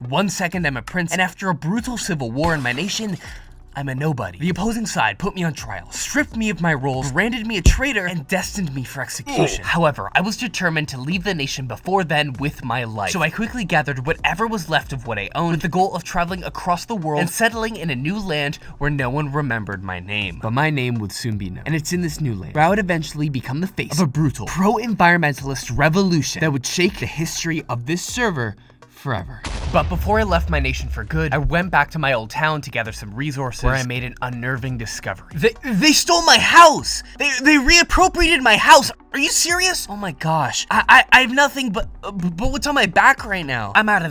1 second I'm a prince, and after a brutal civil war in my nation, I'm a nobody. The opposing side put me on trial, stripped me of my roles, branded me a traitor, and destined me for execution. However, I was determined to leave the nation before then with my life. So I quickly gathered whatever was left of what I owned with the goal of traveling across the world and settling in a new land where no one remembered my name. But my name would soon be known. And it's in this new land where I would eventually become the face of a brutal, pro-environmentalist revolution that would shake the history of this server forever. But before I left my nation for good, I went back to my old town to gather some resources where I made an unnerving discovery. They stole my house! They reappropriated my house! Are you serious? Oh my gosh. I have nothing but what's on my back right now? I'm out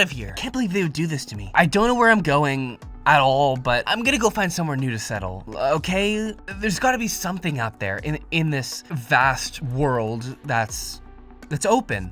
of here. Can't believe they would do this to me. I don't know where I'm going at all, but I'm gonna go find somewhere new to settle, okay? There's gotta be something out there in this vast world that's open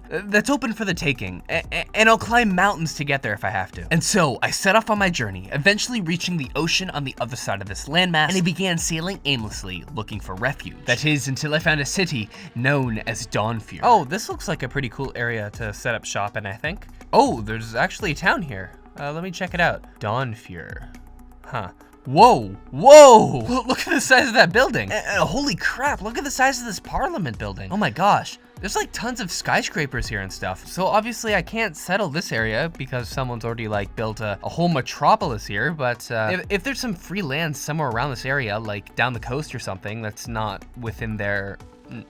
for the taking, and I'll climb mountains to get there if I have to. And so I set off on my journey, eventually reaching the ocean on the other side of this landmass, and I began sailing aimlessly, looking for refuge. That is, until I found a city known as Dawnfear. Oh, this looks like a pretty cool area to set up shop in, I think. Oh, there's actually a town here. Let me check it out. Dawnfear. Huh. Whoa, look at the size of that building. Holy crap, look at the size of this parliament building. Oh my gosh. There's like tons of skyscrapers here and stuff. So obviously I can't settle this area because someone's already like built a whole metropolis here. But if there's some free land somewhere around this area, like down the coast or something that's not within their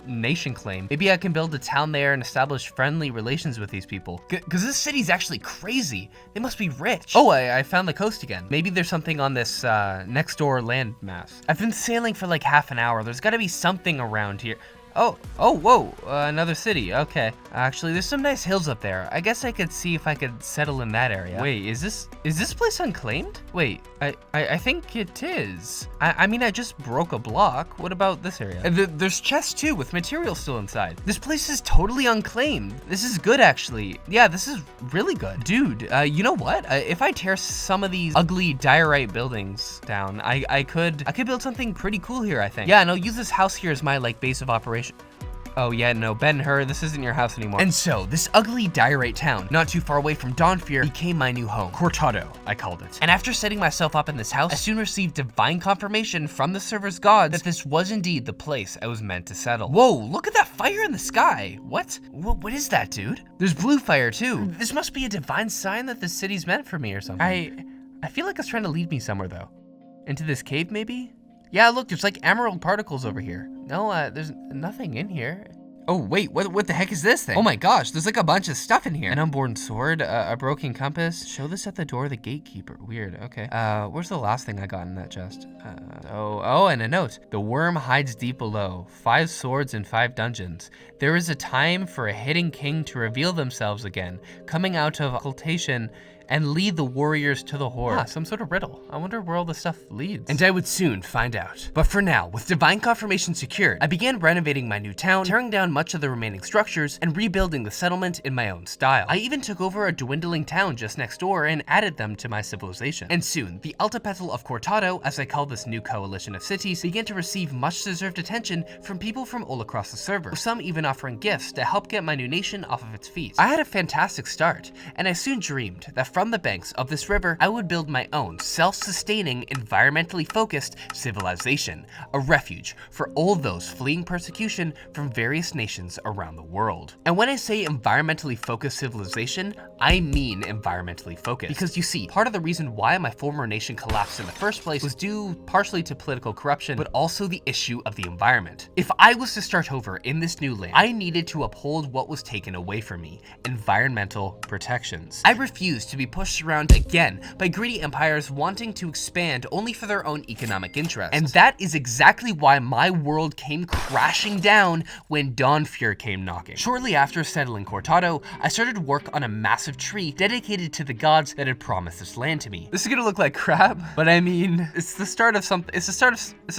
nation claim, maybe I can build a town there and establish friendly relations with these people. Because this city's actually crazy. They must be rich. Oh, I found the coast again. Maybe there's something on this next door land mass. I've been sailing for like half an hour. There's gotta be something around here. Oh, whoa, another city, okay. Actually, there's some nice hills up there. I guess I could see if I could settle in that area. Wait, is this place unclaimed? Wait, I think it is. I mean, I just broke a block. What about this area? There's chests too with material still inside. This place is totally unclaimed. This is good, actually. Yeah, this is really good. Dude, you know what? If I tear some of these ugly diorite buildings down, I could build something pretty cool here, I think. Yeah, and I'll use this house here as my like base of operation. Oh yeah, no, Ben-Hur, this isn't your house anymore. And so, this ugly diorite town, not too far away from Dawnfear, became my new home. Cortado, I called it. And after setting myself up in this house, I soon received divine confirmation from the server's gods that this was indeed the place I was meant to settle. Whoa, look at that fire in the sky. What is that, dude? There's blue fire too. This must be a divine sign that this city's meant for me or something. I feel like it's trying to lead me somewhere though. Into this cave maybe? Yeah, look, there's like emerald particles over here. No, there's nothing in here. Oh, wait, what the heck is this thing? Oh my gosh, there's like a bunch of stuff in here. An unborn sword, a broken compass. Show this at the door of the gatekeeper. Weird, okay. Where's the last thing I got in that chest? And a note. The worm hides deep below. 5 swords and 5 dungeons. There is a time for a hidden king to reveal themselves again, coming out of occultation and lead the warriors to the horde. Ah, some sort of riddle. I wonder where all this stuff leads. And I would soon find out. But for now, with divine confirmation secured, I began renovating my new town, tearing down much of the remaining structures, and rebuilding the settlement in my own style. I even took over a dwindling town just next door and added them to my civilization. And soon, the Altapetal of Cortado, as I call this new coalition of cities, began to receive much deserved attention from people from all across the server, with some even offering gifts to help get my new nation off of its feet. I had a fantastic start, and I soon dreamed that from the banks of this river, I would build my own self-sustaining, environmentally focused civilization, a refuge for all those fleeing persecution from various nations around the world. And when I say environmentally focused civilization, I mean environmentally focused. Because you see, part of the reason why my former nation collapsed in the first place was due partially to political corruption, but also the issue of the environment. If I was to start over in this new land, I needed to uphold what was taken away from me, environmental protections. I refused to be pushed around again by greedy empires wanting to expand only for their own economic interests. And that is exactly why my world came crashing down when Dawnfear came knocking. Shortly after settling Cortado, I started work on a massive tree dedicated to the gods that had promised this land to me. This is gonna look like crap, but I mean, it's the start of something. It's the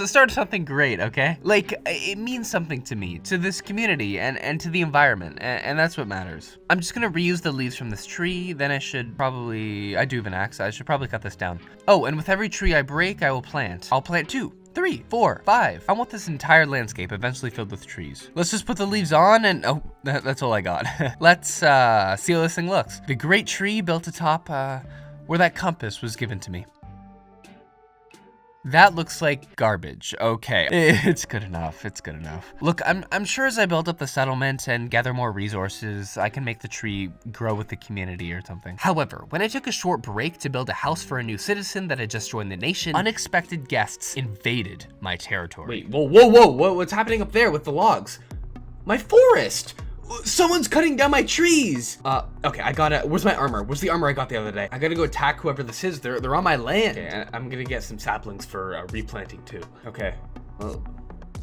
start of something great, okay? Like, it means something to me, to this community, and to the environment, and that's what matters. I'm just gonna reuse the leaves from this tree, then I should probably, I do have an axe, I should probably cut this down. Oh, and with every tree I break, I will plant. I'll plant 2. 3, 4, 5. I want this entire landscape eventually filled with trees. Let's just put the leaves on and, oh, that's all I got. Let's see how this thing looks. The great tree built atop where that compass was given to me. That looks like garbage. Okay, it's good enough. It's good enough. Look, I'm sure as I build up the settlement and gather more resources, I can make the tree grow with the community or something. However, when I took a short break to build a house for a new citizen that had just joined the nation, unexpected guests invaded my territory. Wait, whoa, what's happening up there with the logs? My forest! Someone's cutting down my trees! Okay, where's my armor? Where's the armor I got the other day? I gotta go attack whoever this is. They're on my land. Okay, I'm gonna get some saplings for replanting too. Okay, well,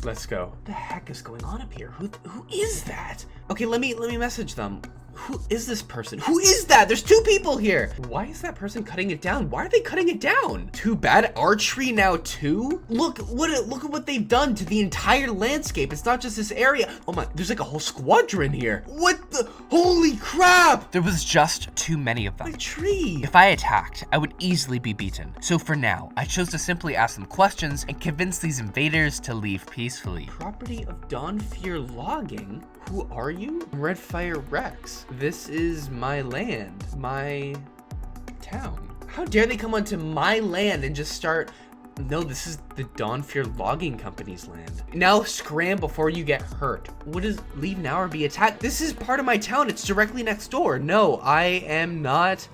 let's go. What the heck is going on up here? Who is that? Okay, let me message them. Who is this person? Who is that? There's 2 people here. Why is that person cutting it down? Why are they cutting it down? Too bad. Our tree now too? Look at what they've done to the entire landscape. It's not just this area. Oh my, there's like a whole squadron here. What the? Holy crap! There was just too many of them. My tree. If I attacked, I would easily be beaten. So for now, I chose to simply ask them questions and convince these invaders to leave peacefully. Property of Dawnfear Logging? Who are you? RedFireRex. This is my land, my town. How dare they come onto my land and just start... No, this is the Dawnfear Logging Company's land. Now scram before you get hurt. What is leave now or be attacked? This is part of my town. It's directly next door. No, I am not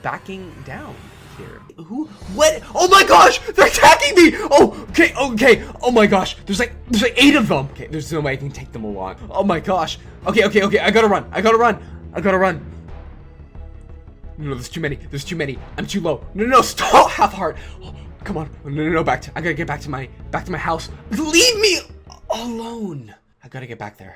backing down here. Who? What? Oh my gosh! They're attacking me! Oh, okay. Oh my gosh. There's like 8 of them. Okay, there's no way I can take them all on. Oh my gosh. Okay. I gotta run. No, there's too many. I'm too low. No, stop. Half heart. Oh, come on. No, I gotta get back to my house. Leave me alone. I gotta get back there.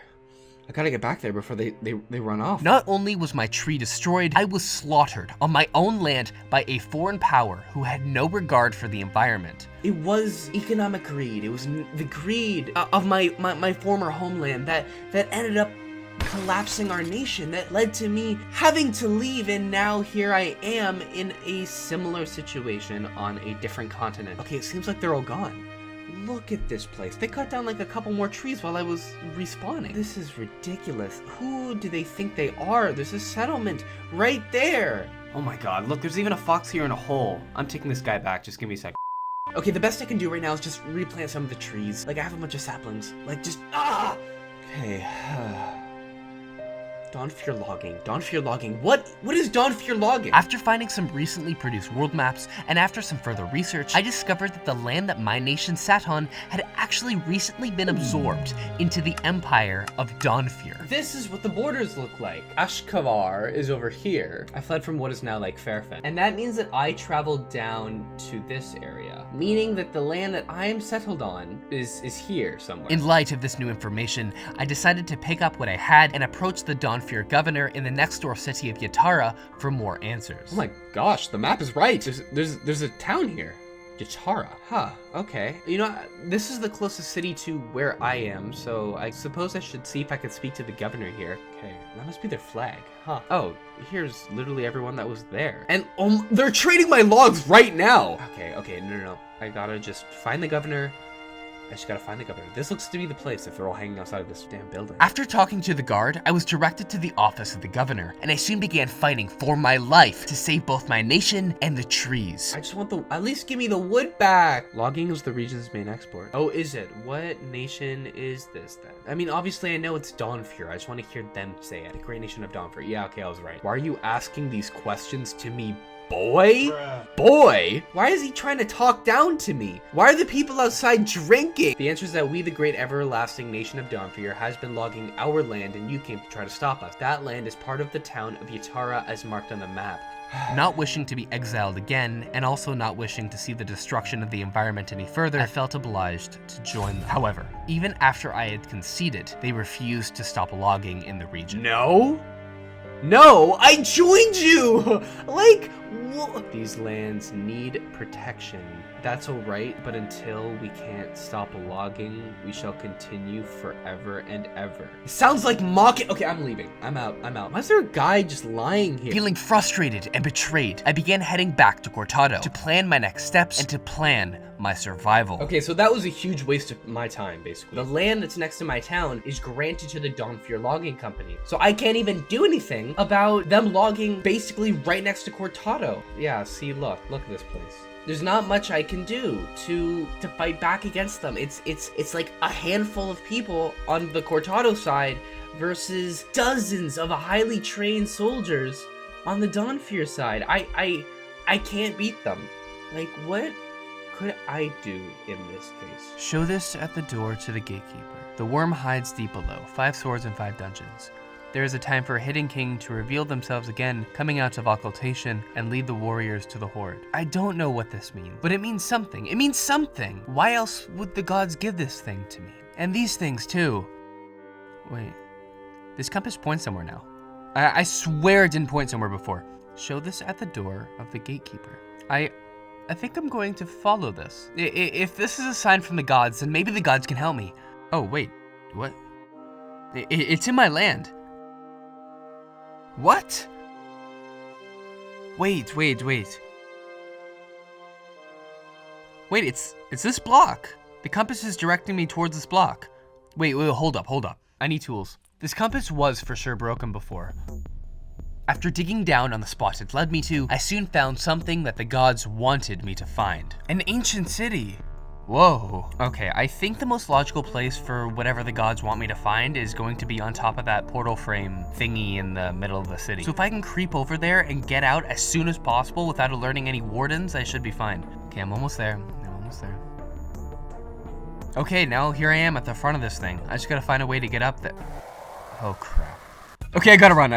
Before they run off. Not only was my tree destroyed, I was slaughtered on my own land by a foreign power who had no regard for the environment. It was economic greed. It was the greed of my former homeland that ended up collapsing our nation, that led to me having to leave, and now here I am in a similar situation on a different continent. Okay, it seems like they're all gone. Look at this place. They cut down like a couple more trees while I was respawning. This is ridiculous. Who do they think they are? There's a settlement right there. Oh my god, look, there's even a fox here in a hole. I'm taking this guy back, just give me a sec. Okay, the best I can do right now is just replant some of the trees. Like, I have a bunch of saplings. Like, just, Okay, Dawnfear Logging. What is Dawnfear Logging? After finding some recently produced world maps, and after some further research, I discovered that the land that my nation sat on had actually recently been absorbed into the empire of Dawnfear. This is what the borders look like. Ashkavar is over here. I fled from what is now like Fairfen. And that means that I traveled down to this area, meaning that the land that I am settled on is here somewhere. In light of this new information, I decided to pick up what I had and approach the Dawnfear governor in the next door city of Yara for more answers. Oh my gosh, the map is right. There's a town here. Yara. Huh, okay. You know, this is the closest city to where I am, so I suppose I should see if I can speak to the governor here. Okay, that must be their flag. Huh. Oh, here's literally everyone that was there. And they're trading my logs right now. Okay, no. I gotta just find the governor. I just gotta find the governor. This looks to be the place if they're all hanging outside of this damn building. After talking to the guard, I was directed to the office of the governor, and I soon began fighting for my life to save both my nation and the trees. I just want at least give me the wood back. Logging is the region's main export. Oh, is it? What nation is this then? I mean, obviously I know it's Dawnfear. I just want to hear them say it. The great nation of Dawnfear. Yeah, okay, I was right. Why are you asking these questions to me, boy? Bruh. Boy? Why is he trying to talk down to me? Why are the people outside drinking? The answer is that we, the great everlasting nation of Dawnfear, has been logging our land, and you came to try to stop us. That land is part of the town of Yara as marked on the map. Not wishing to be exiled again, and also not wishing to see the destruction of the environment any further, I felt obliged to join them. However, even after I had conceded, they refused to stop logging in the region. No, I joined you! Like, These lands need protection. That's alright, but until we can't stop logging, we shall continue forever and ever. It sounds like mocking. Okay, I'm leaving. I'm out. Why is there a guy just lying here? Feeling frustrated and betrayed, I began heading back to Cortado to plan my next steps and to plan my survival. Okay, so that was a huge waste of my time, basically. The land that's next to my town is granted to the Dawnfear Logging Company. So I can't even do anything about them logging basically right next to Cortado. Yeah, see, look at this place. There's not much I can do to fight back against them. It's like a handful of people on the Cortado side versus dozens of highly trained soldiers on the Dawnfear side. I can't beat them. Like, what could I do in this case? Show this at the door to the gatekeeper. The worm hides deep below, 5 swords and 5 dungeons. There is a time for a hidden king to reveal themselves again, coming out of occultation, and lead the warriors to the horde. I don't know what this means, but it means something. It means something! Why else would the gods give this thing to me? And these things too. Wait, this compass points somewhere now. I swear it didn't point somewhere before. Show this at the door of the gatekeeper. I think I'm going to follow this. If this is a sign from the gods, then maybe the gods can help me. Oh, wait, what? It's in my land. What? Wait. Wait, it's this block. The compass is directing me towards this block. Wait, hold up. I need tools. This compass was for sure broken before. After digging down on the spot it led me to, I soon found something that the gods wanted me to find. An ancient city. Whoa. Okay, I think the most logical place for whatever the gods want me to find is going to be on top of that portal frame thingy in the middle of the city. So if I can creep over there and get out as soon as possible without alerting any wardens, I should be fine. Okay, I'm almost there. Okay, now here I am at the front of this thing. I just gotta find a way to get up there. Oh, crap. Okay, I gotta run.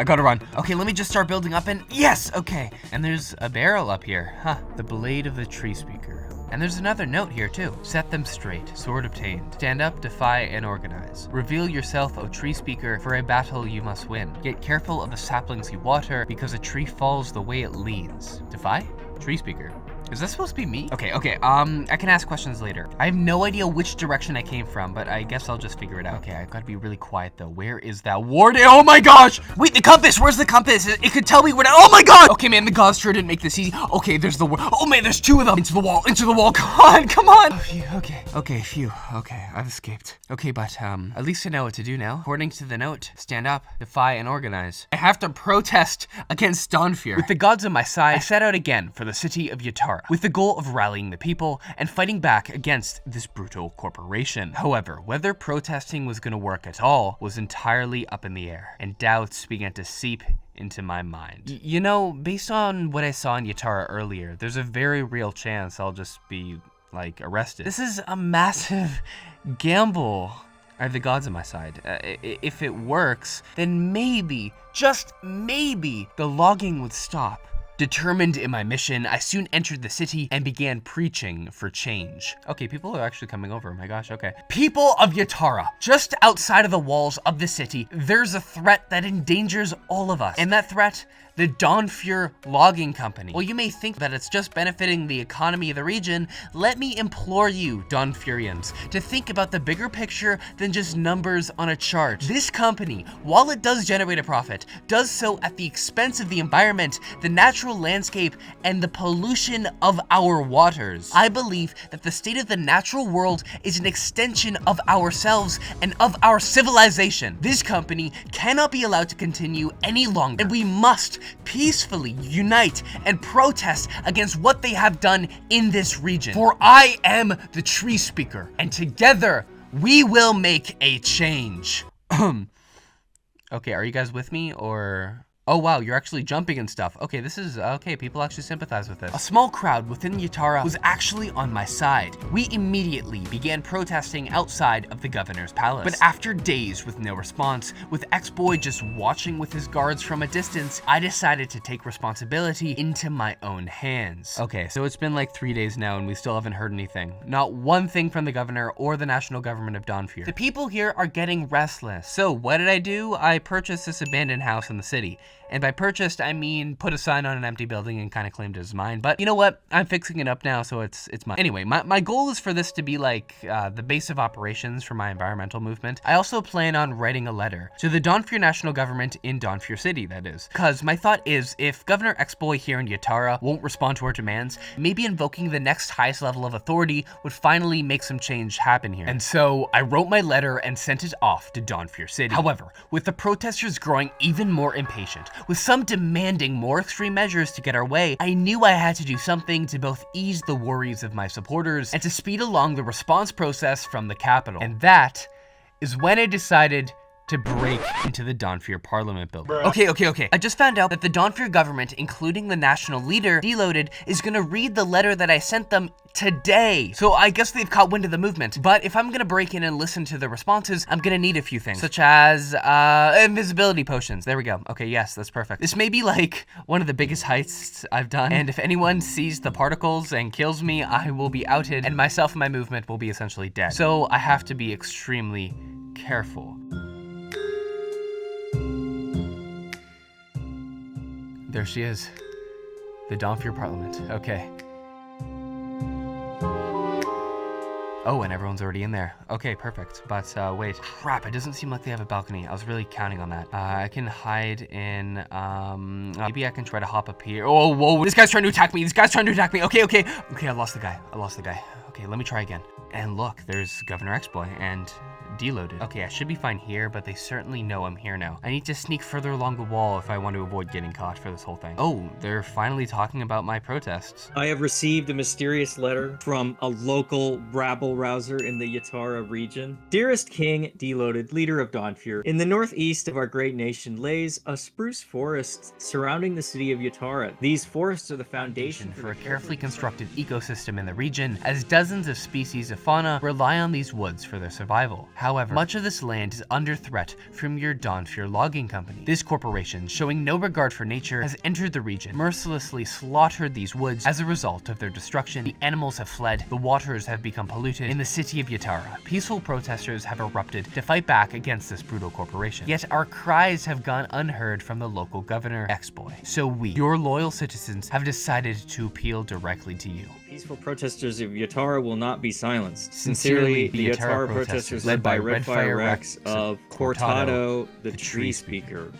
Okay, let me just start building up and yes, okay. And there's a barrel up here. Huh, the blade of the tree speaker. And there's another note here too. Set them straight, sword obtained. Stand up, defy, and organize. Reveal yourself, O tree speaker, for a battle you must win. Get careful of the saplings you water, because a tree falls the way it leans. Defy? Tree speaker. Is that supposed to be me? Okay, I can ask questions later. I have no idea which direction I came from, but I guess I'll just figure it out. Okay, I've got to be really quiet though. Where is that warden? Oh my gosh! Wait, the compass! Where's the compass? It could tell me where to— oh my god! Okay, man, the gods sure didn't make this easy. Okay, there's the— oh man, there's 2 of them! Into the wall, come on! Oh, phew, okay, I've escaped. Okay, but, at least I know what to do now. According to the note, stand up, defy, and organize. I have to protest against Dawnfear. With the gods on my side, I set out again for the city of Yara, with the goal of rallying the people and fighting back against this brutal corporation. However, whether protesting was going to work at all was entirely up in the air, and doubts began to seep into my mind. You know, based on what I saw in Yara earlier, there's a very real chance I'll just be, like, arrested. This is a massive gamble. I have the gods on my side. If it works, then maybe, just maybe, the logging would stop. Determined in my mission, I soon entered the city and began preaching for change. Okay, people are actually coming over. Oh my gosh, okay. People of Yara, just outside of the walls of the city, there's a threat that endangers all of us. And that threat, the Dawnfear Logging Company. Well, you may think that it's just benefiting the economy of the region. Let me implore you, Dawnfearians, to think about the bigger picture than just numbers on a chart. This company, while it does generate a profit, does so at the expense of the environment, the natural landscape, and the pollution of our waters. I believe that the state of the natural world is an extension of ourselves and of our civilization. This company cannot be allowed to continue any longer, and we must peacefully unite and protest against what they have done in this region. For I am the tree speaker, and together we will make a change. Okay, are you guys with me, or— oh wow, you're actually jumping and stuff. Okay, this is— okay, people actually sympathize with this. A small crowd within Yara was actually on my side. We immediately began protesting outside of the governor's palace. But after days with no response, with X-Boy just watching with his guards from a distance, I decided to take responsibility into my own hands. Okay, so it's been like 3 days now and we still haven't heard anything. Not one thing from the governor or the national government of Dawnfear. The people here are getting restless. So what did I do? I purchased this abandoned house in the city. And by purchased, I mean put a sign on an empty building and kind of claimed it as mine. But you know what? I'm fixing it up now, so it's mine. Anyway, my goal is for this to be like the base of operations for my environmental movement. I also plan on writing a letter to the Dawnfear national government in Dawnfear City, that is. Because my thought is, if Governor X-Boy here in Yatara won't respond to our demands, maybe invoking the next highest level of authority would finally make some change happen here. And so I wrote my letter and sent it off to Dawnfear City. However, with the protesters growing even more impatient, with some demanding more extreme measures to get our way, I knew I had to do something to both ease the worries of my supporters and to speed along the response process from the capital. And that is when I decided to break into the Dawnfear Parliament building. Okay. I just found out that the Dawnfear government, including the national leader, Deloaded, is gonna read the letter that I sent them today. So I guess they've caught wind of the movement. But if I'm gonna break in and listen to the responses, I'm gonna need a few things, such as invisibility potions. There we go. Okay, yes, that's perfect. This may be like one of the biggest heists I've done, and if anyone sees the particles and kills me, I will be outed, and myself and my movement will be essentially dead. So I have to be extremely careful. There she is, the Dawnfear Parliament. Okay. Oh, and everyone's already in there. Okay, perfect. But wait, crap, it doesn't seem like they have a balcony. I was really counting on that. I can hide in, maybe I can try to hop up here. Oh, whoa, this guy's trying to attack me. Okay, I lost the guy. Okay, let me try again. And look, there's Governor X-Boy and Deloaded. Okay, I should be fine here, but they certainly know I'm here now. I need to sneak further along the wall if I want to avoid getting caught for this whole thing. Oh, they're finally talking about my protests. I have received a mysterious letter from a local rabble-rouser in the Yatara region. Dearest King Deloaded, leader of Dawnfear, in the northeast of our great nation lays a spruce forest surrounding the city of Yatara. These forests are the foundation for a carefully constructed ecosystem in the region, as dozens of species of fauna rely on these woods for their survival. However, much of this land is under threat from your Dawnfear logging company. This corporation, showing no regard for nature, has entered the region, mercilessly slaughtered these woods. As a result of their destruction, the animals have fled, the waters have become polluted. In the city of Yatara, peaceful protesters have erupted to fight back against this brutal corporation. Yet our cries have gone unheard from the local governor, X-Boy. So we, your loyal citizens, have decided to appeal directly to you. Peaceful protesters of Yatara will not be silenced. Sincerely, the Yatara protesters led by RedFireRex of Cortado, the Tree Speaker.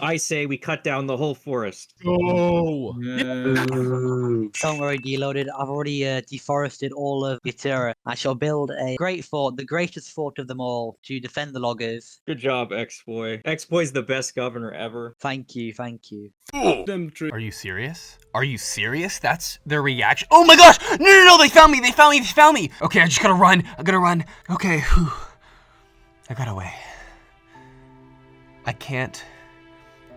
I say we cut down the whole forest. Oh! Don't worry, Deloaded. I've already deforested all of Yatara. I shall build a great fort, the greatest fort of them all, to defend the loggers. Good job, X-Boy. X-Boy's the best governor ever. Thank you. Are you serious? That's their reaction. Oh my gosh! No, they found me! Okay, I just gotta run. Okay, whew. I got away. I can't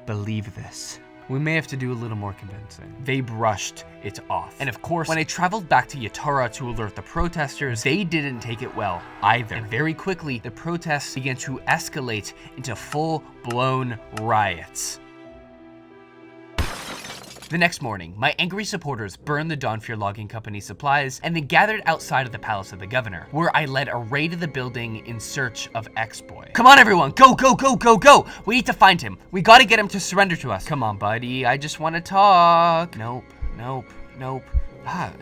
believe this. We may have to do a little more convincing. They brushed it off. And of course, when I traveled back to Yatara to alert the protesters, they didn't take it well either. And very quickly, the protests began to escalate into full-blown riots. The next morning, my angry supporters burned the Dawnfear logging company's supplies and then gathered outside of the palace of the governor, where I led a raid of the building in search of X-Boy. Come on, everyone, go! We need to find him. We gotta get him to surrender to us. Come on, buddy, I just want to talk. Nope.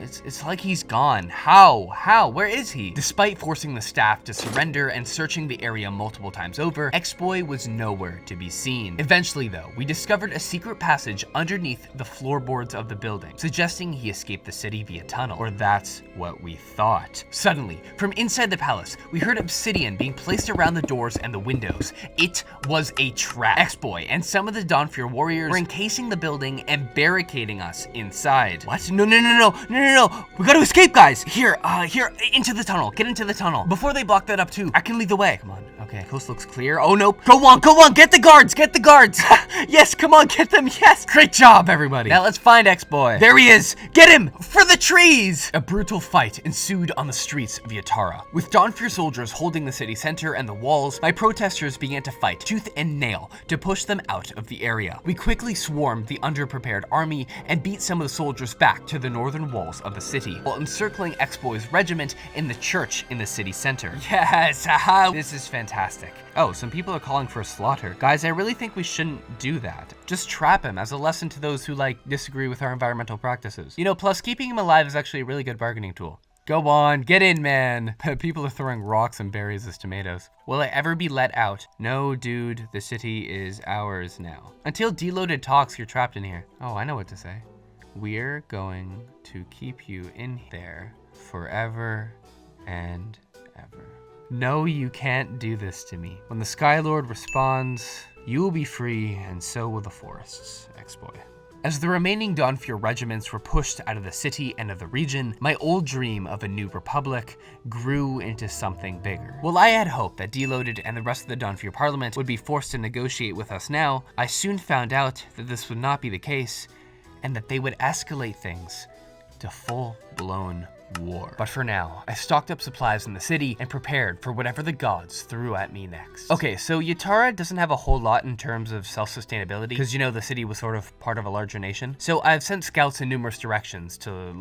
It's like he's gone. How? Where is he? Despite forcing the staff to surrender and searching the area multiple times over, X-Boy was nowhere to be seen. Eventually, though, we discovered a secret passage underneath the floorboards of the building, suggesting he escaped the city via tunnel, or that's what we thought. Suddenly, from inside the palace, we heard obsidian being placed around the doors and the windows. It was a trap. X-Boy and some of the Dawnfear warriors were encasing the building and barricading us inside. What? No. We gotta escape, guys. Here, into the tunnel. Get into the tunnel. Before they block that up too, I can lead the way. Come on. Okay, coast looks clear. Oh no. Go on. Get the guards. Yes, come on, get them. Yes. Great job, everybody. Now let's find X-Boy. There he is. Get him for the trees. A brutal fight ensued on the streets of Yatara. With Dawnfear soldiers holding the city center and the walls, my protesters began to fight tooth and nail to push them out of the area. We quickly swarmed the underprepared army and beat some of the soldiers back to the northern walls of the city, while encircling X-Boy's regiment in the church in the city center. Yes, haha, this is fantastic. fantastic. Oh, some people are calling for a slaughter. Guys, I really think we shouldn't do that. Just trap him as a lesson to those who disagree with our environmental practices. You know, plus keeping him alive is actually a really good bargaining tool. Go on, get in, man. People are throwing rocks and berries as tomatoes. Will I ever be let out? No, dude, the city is ours now. Until Deloaded talks, you're trapped in here. Oh, I know what to say. We're going to keep you in there forever and ever. No, you can't do this to me. When the Skylord responds, you will be free, and so will the forests, ex-boy. As the remaining Dawnfear regiments were pushed out of the city and of the region, my old dream of a new republic grew into something bigger. While I had hoped that Deloaded and the rest of the Dawnfear Parliament would be forced to negotiate with us now, I soon found out that this would not be the case, and that they would escalate things to full-blown war. But for now, I stocked up supplies in the city and prepared for whatever the gods threw at me next. Okay, so Yara doesn't have a whole lot in terms of self-sustainability, because you know the city was sort of part of a larger nation. So I've sent scouts in numerous directions to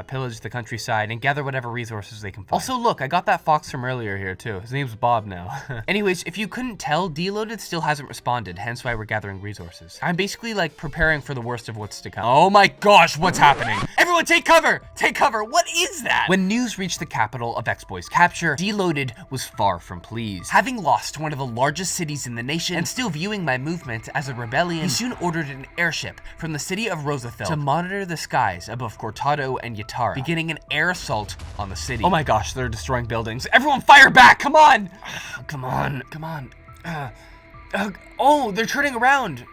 pillage the countryside and gather whatever resources they can find. Also, look, I got that fox from earlier here too. His name's Bob now. Anyways, if you couldn't tell, Deloaded still hasn't responded, hence why we're gathering resources. I'm basically preparing for the worst of what's to come. Oh my gosh, what's happening? Everyone take cover! Take cover! What is that? When news reached the capital of X-Boy's capture, Deloaded was far from pleased. Having lost one of the largest cities in the nation and still viewing my movement as a rebellion, he soon ordered an airship from the city of Roosevelt to monitor the skies above Cortado and Yara, beginning an air assault on the city. Oh my gosh, they're destroying buildings. Everyone fire back! Come on! Come on, come on. Oh, they're turning around.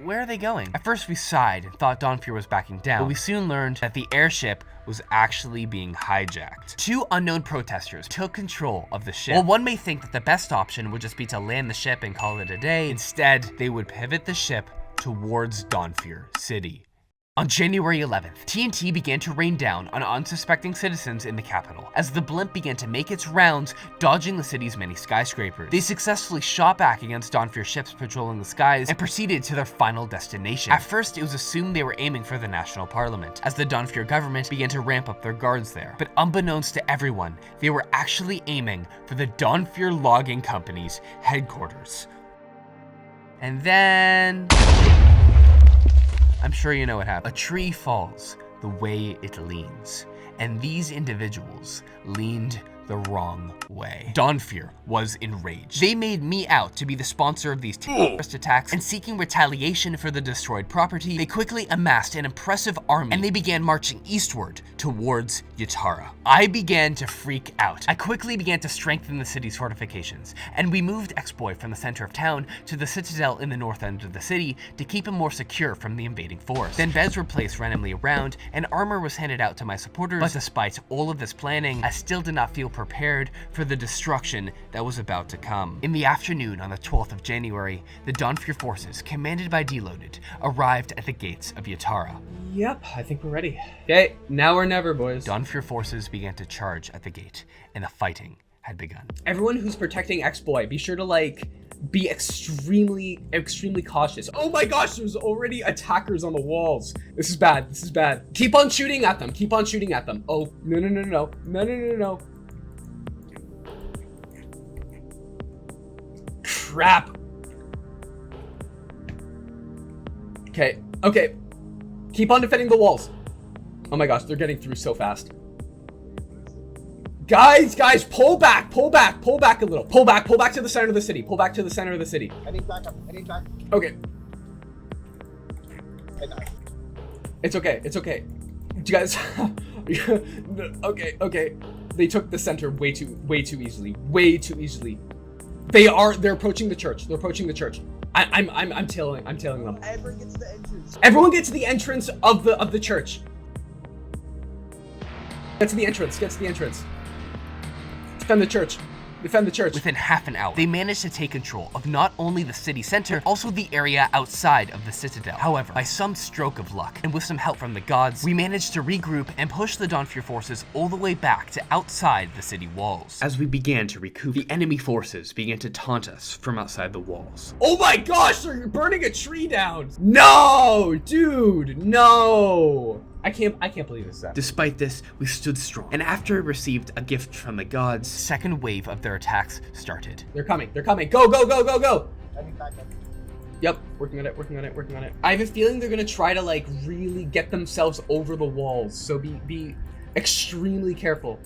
Where are they going? At first we sighed and thought Dawnfear was backing down, but we soon learned that the airship was actually being hijacked. Two unknown protesters took control of the ship. While one may think that the best option would just be to land the ship and call it a day, instead they would pivot the ship towards Dawnfear City. On January 11th, TNT began to rain down on unsuspecting citizens in the capital as the blimp began to make its rounds, dodging the city's many skyscrapers. They successfully shot back against Dawnfear ships patrolling the skies and proceeded to their final destination. At first, it was assumed they were aiming for the National Parliament, as the Dawnfear government began to ramp up their guards there. But unbeknownst to everyone, they were actually aiming for the Dawnfear Logging Company's headquarters. And then... I'm sure you know what happened. A tree falls the way it leans, and these individuals leaned the wrong way. Dawnfear was enraged. They made me out to be the sponsor of these terrorist attacks, and seeking retaliation for the destroyed property, they quickly amassed an impressive army, and they began marching eastward towards Yara. I began to freak out. I quickly began to strengthen the city's fortifications, and we moved X-Boy from the center of town to the citadel in the north end of the city to keep him more secure from the invading force. Then beds were placed randomly around, and armor was handed out to my supporters, but despite all of this planning, I still did not feel prepared for the destruction that was about to come. In the afternoon on the 12th of January, the Dawnfear forces, commanded by Deloaded, arrived at the gates of Yara. Yep, I think we're ready. Okay, now or never, boys. Dawnfear forces began to charge at the gate, and the fighting had begun. Everyone who's protecting X-Boy, be sure to be extremely cautious. Oh my gosh, there's already attackers on the walls. This is bad, this is bad. Keep on shooting at them, keep on shooting at them. Oh, no. Crap. Okay. Keep on defending the walls. Oh my gosh, they're getting through so fast. Guys, pull back a little. Pull back to the center of the city. Heading back. Okay. It's okay. Do you guys... Okay. They took the center way too easily. They're approaching the church. I'm tailing them. Everyone gets to the entrance. Everyone get to the entrance of the church. Get to the entrance. Defend the church. Within half an hour, they managed to take control of not only the city center, but also the area outside of the citadel. However, by some stroke of luck, and with some help from the gods, we managed to regroup and push the Dawnfear forces all the way back to outside the city walls. As we began to recoup, the enemy forces began to taunt us from outside the walls. Oh my gosh, they're burning a tree down. No, dude, no. I can't believe this is happening. Despite this, we stood strong, and after I received a gift from the gods, Second wave of their attacks started. They're coming. Go, go, go, go, go! yep, working on it. I have a feeling they're gonna try to like really get themselves over the walls, so be extremely careful.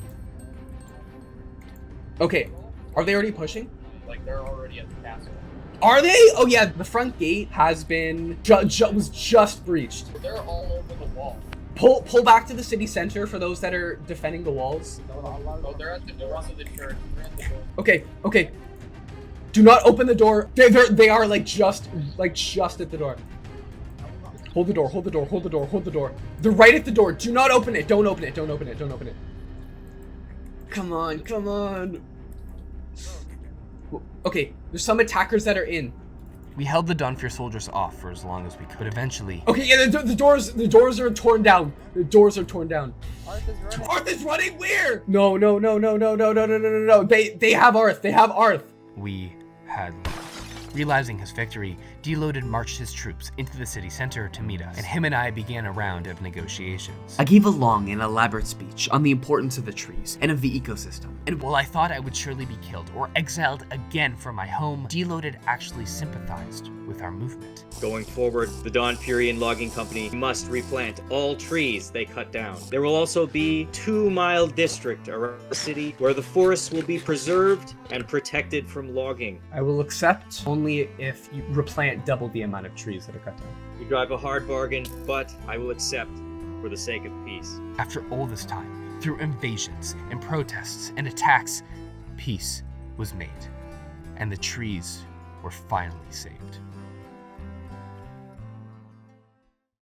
Okay, are they already pushing? Like, they're already at the castle. Are they? Oh yeah, the front gate has been was just breached. They're all over the wall. Pull back to the city center for those that are defending the walls. No, they're at the door of the church. They're at the door. Okay. Do not open the door. They are like just at the door. Hold the door. They're right at the door. Do not open it. Don't open it. Come on. Okay, there's some attackers that are in. We held the Dawnfear soldiers off for as long as we could, but eventually... Okay, yeah, the doors are torn down. The doors are torn down. Arth is running. Arth is running where? No. They have Arth. we had lost. Realizing his victory, Deloaded marched his troops into the city center to meet us, and him and I began a round of negotiations. I gave a long and elaborate speech on the importance of the trees and of the ecosystem. And while I thought I would surely be killed or exiled again from my home, Deloaded actually sympathized with our movement. Going forward, the Dawn Furian Logging Company must replant all trees they cut down. There will also be 2-mile district around the city where the forests will be preserved and protected from logging. I will accept only if you replant double the amount of trees that are cut down. You drive a hard bargain, but I will accept for the sake of peace. After all this time, through invasions and protests and attacks, peace was made, and the trees were finally saved.